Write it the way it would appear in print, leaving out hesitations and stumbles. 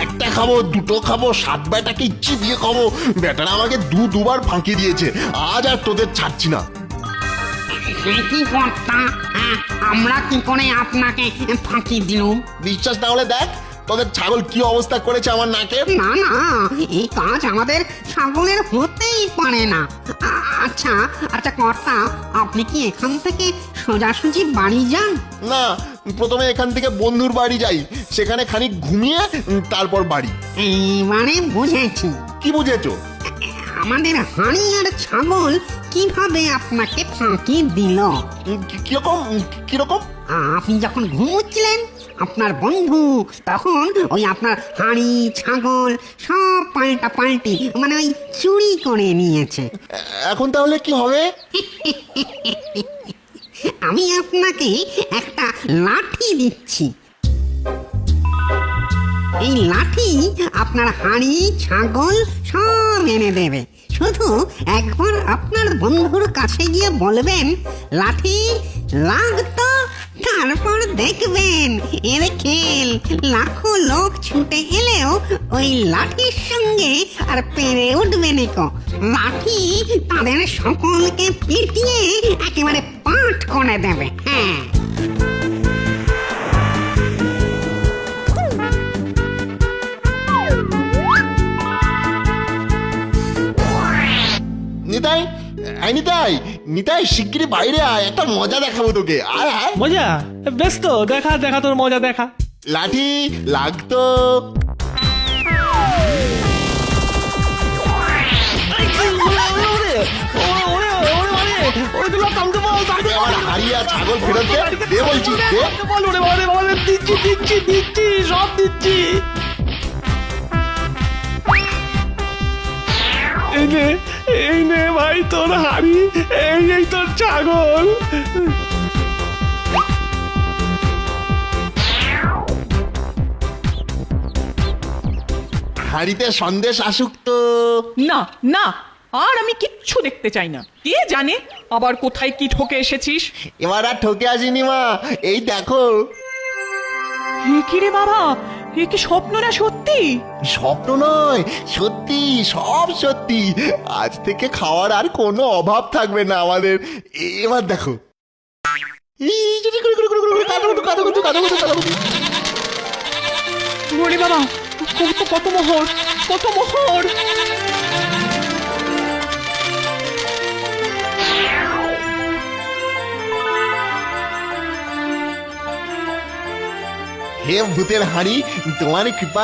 একটা খাবো, দুটো খাবো, 7 বেটাকে ইচ্ছি দিয়ে খাবো। বেটারা আমাকে দুবার ফাঁকি দিয়েছে, আজ আর তোদের ছাড়ছি না। কি কর্তা, আমরা কি করে আপনাকে ফাঁকি দিলুম? বিশ্বাস না হলে দেখ তোদের ছাগল কি অবস্থা করেছে আমার নাকে। না না, এই কাজ আমাদের ছাগলের হতেই পারে না। আচ্ছা আচ্ছা কর্তা, আপনি কি এখান থেকে সোজাসুজি বাড়ি যান? না, প্রথমে এখান থেকে বন্ধুর বাড়ি যাই, সেখানে খানিক ঘুমিয়ে তারপর বাড়ি। এইবারে বুঝেছি। কি বুঝেছো? আমাদের হাঁড়ি আর ছাগল কিভাবে আপনাকে ফাঁকি দিল। কিরকম কিরকম? আপনি যখন ঘুমোচ্ছিলেন, আপনার বন্ধু তখন ওই আপনার হাঁড়ি ছাগল সব পাল্টি মানে ওই চুরি করে নিয়েছে। এখন তাহলে কি হবে? আমি আপনাকে একটা লাঠি দিচ্ছি। এই লাঠি আপনার হাঁড়ি ছাগল সব এনে দেবে। শুধু একবার আপনার বন্ধুর কাছে গিয়ে বলবেন, লাঠি লাগতো, তারপর দেখবেন এর খেল। লাখো লোক ছুটে এলেও ওই লাঠির সঙ্গে আর পেরে উঠবে নিকো। লাঠি তাদের সকলকে পিটিয়ে একেবারে পাঠ করে দেবে। হ্যাঁ, নিতাই, নিতাই নিতাই শিগগিরই বাইরে আয়, একটা মজা দেখাবো তোকে। আয় আয়। মজা? বেশ তো, দেখা দেখা তোর মজা দেখা। লাঠি লাগতো। আমার হাড়ি আর ছাগল ফেরত দে বলছি, দে। দিচ্ছি দিচ্ছি দিচ্ছি, সব দিচ্ছি। এই নে ভাই তোর হাড়ি, এই তোর ছাগল। হাড়িতে সন্দেশ আসুক তো। না না, আর আমি কিচ্ছু দেখতে চাই না। কে জানে আবার কোথায় কি ঠকে এসেছিস। এবার আর ঠকে আসিনি মা, এই দেখো। এ কি রে বাবা, এ কি স্বপ্ন না সত্যি? স্বপ্ন নয়, সত্যি, সব সত্যি। আজ থেকে খাওয়ার আর কোনো অভাব থাকবে না আমাদের। এবার দেখো। ওরে বাবা, কত কত মোহর, কত মোহর। হে ভূতের হাঁড়ি, তোমার কৃপা